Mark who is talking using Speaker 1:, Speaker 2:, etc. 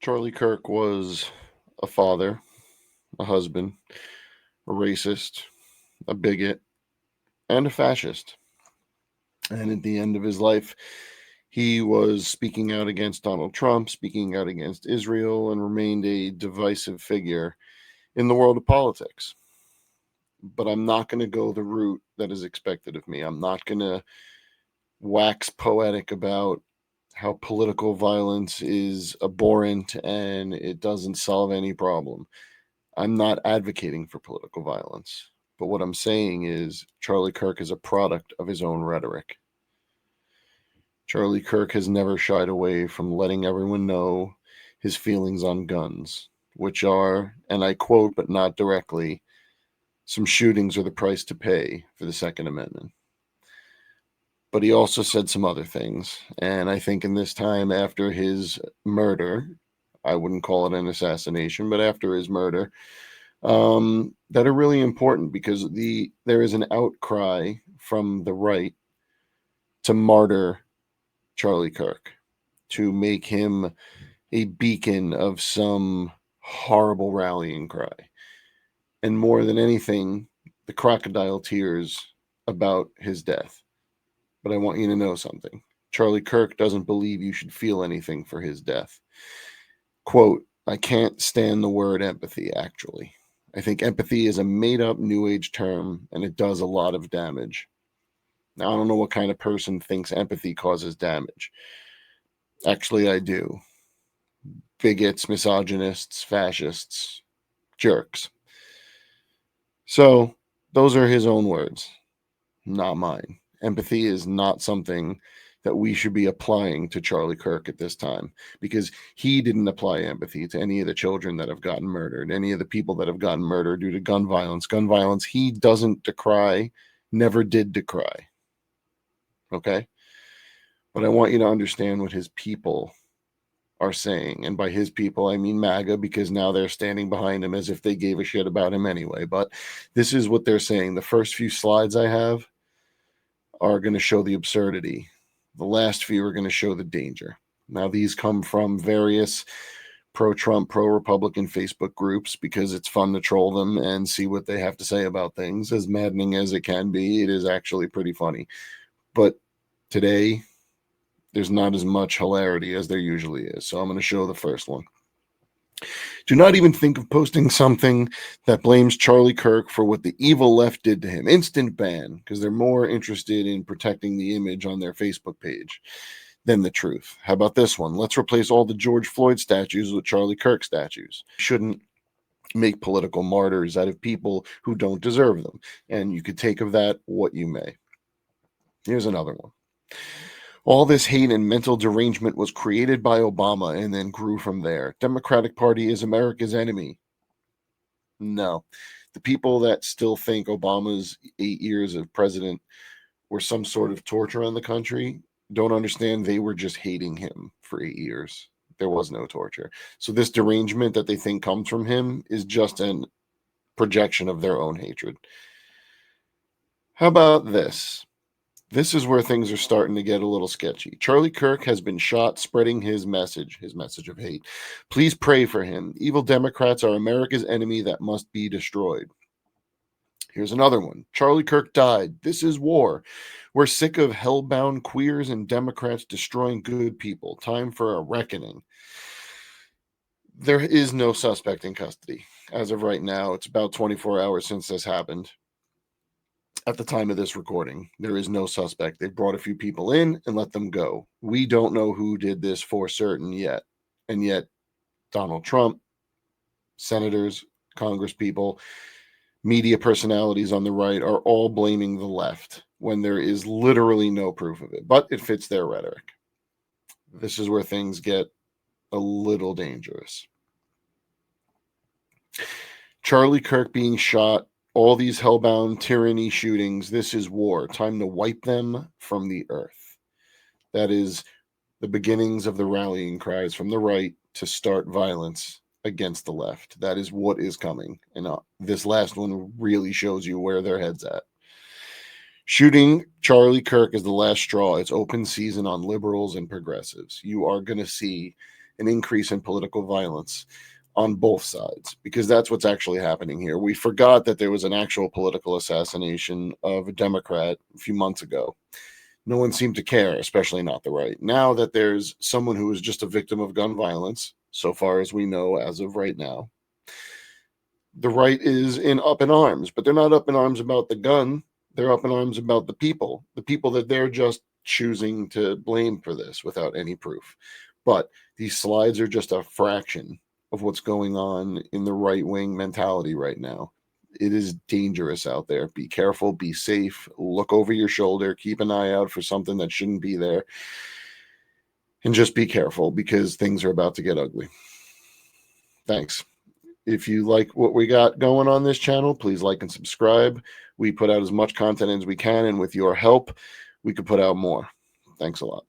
Speaker 1: Charlie Kirk was a father, a husband, a racist, a bigot, and a fascist. And at the end of his life, he was speaking out against Donald Trump, speaking out against Israel, and remained a divisive figure in the world of politics. But I'm not going to go the route that is expected of me. I'm not going to wax poetic about how political violence is abhorrent and it doesn't solve any problem. I'm not advocating for political violence. But what I'm saying is Charlie Kirk is a product of his own rhetoric. Charlie Kirk has never shied away from letting everyone know his feelings on guns, which are, and I quote but not directly, some shootings are the price to pay for the Second Amendment. But he also said some other things, and I think in this time after his murder, I wouldn't call it an assassination, but after his murder, that are really important because there is an outcry from the right to martyr Charlie Kirk, to make him a beacon of some horrible rallying cry. And more than anything, the crocodile tears about his death. But I want you to know something. Charlie Kirk doesn't believe you should feel anything for his death. Quote, I can't stand the word empathy, actually. I think empathy is a made-up New Age term, and it does a lot of damage. Now, I don't know what kind of person thinks empathy causes damage. Actually, I do. Bigots, misogynists, fascists, jerks. So, those are his own words, not mine. Empathy is not something that we should be applying to Charlie Kirk at this time, because he didn't apply empathy to any of the children that have gotten murdered, any of the people that have gotten murdered due to gun violence. Gun violence, he doesn't decry, never did decry. Okay? But I want you to understand what his people are saying. And by his people, I mean MAGA, because now they're standing behind him as if they gave a shit about him anyway. But this is what they're saying. The first few slides I have are going to show the absurdity. The last few are going to show the danger. Now, these come from various pro-Trump, pro-Republican Facebook groups because it's fun to troll them and see what they have to say about things. As maddening as it can be, it is actually pretty funny. But today, there's not as much hilarity as there usually is. So I'm going to show the first one. Do not even think of posting something that blames Charlie Kirk for what the evil left did to him. Instant ban, because they're more interested in protecting the image on their Facebook page than the truth. How about this one? Let's replace all the George Floyd statues with Charlie Kirk statues. Shouldn't make political martyrs out of people who don't deserve them. And you could take of that what you may. Here's another one. All this hate and mental derangement was created by Obama and then grew from there. Democratic Party is America's enemy. No. The people that still think Obama's 8 years of president were some sort of torture on the country don't understand they were just hating him for 8 years. There was no torture. So this derangement that they think comes from him is just a projection of their own hatred. How about this? This is where things are starting to get a little sketchy. Charlie Kirk has been shot spreading his message of hate. Please pray for him. Evil Democrats are America's enemy that must be destroyed. Here's another one. Charlie Kirk died. This is war. We're sick of hellbound queers and Democrats destroying good people. Time for a reckoning. There is no suspect in custody. As of right now, it's about 24 hours since this happened. At the time of this recording, there is no suspect. They brought a few people in and let them go. We don't know who did this for certain yet. And yet, Donald Trump, senators, congresspeople, media personalities on the right are all blaming the left when there is literally no proof of it. But it fits their rhetoric. This is where things get a little dangerous. Charlie Kirk being shot, all these hellbound tyranny shootings, this is war. Time to wipe them from the earth. That is the beginnings of the rallying cries from the right to start violence against the left. That is what is coming. And this last one really shows you where their head's at. Shooting Charlie Kirk is the last straw. It's open season on liberals and progressives. You are going to see an increase in political violence on both sides, because that's what's actually happening here. We forgot that there was an actual political assassination of a Democrat a few months ago. No one seemed to care, especially not the right. Now that there's someone who is just a victim of gun violence, so far as we know as of right now, the right is up in arms, but they're not up in arms about the gun. They're up in arms about the people that they're just choosing to blame for this without any proof. But these slides are just a fraction of what's going on in the right-wing mentality right now. It is dangerous out there. Be careful, be safe, look over your shoulder, keep an eye out for something that shouldn't be there, and just be careful, because things are about to get ugly. Thanks. If you like what we got going on this channel, please like and subscribe. We put out as much content as we can, and with your help, we could put out more. Thanks a lot.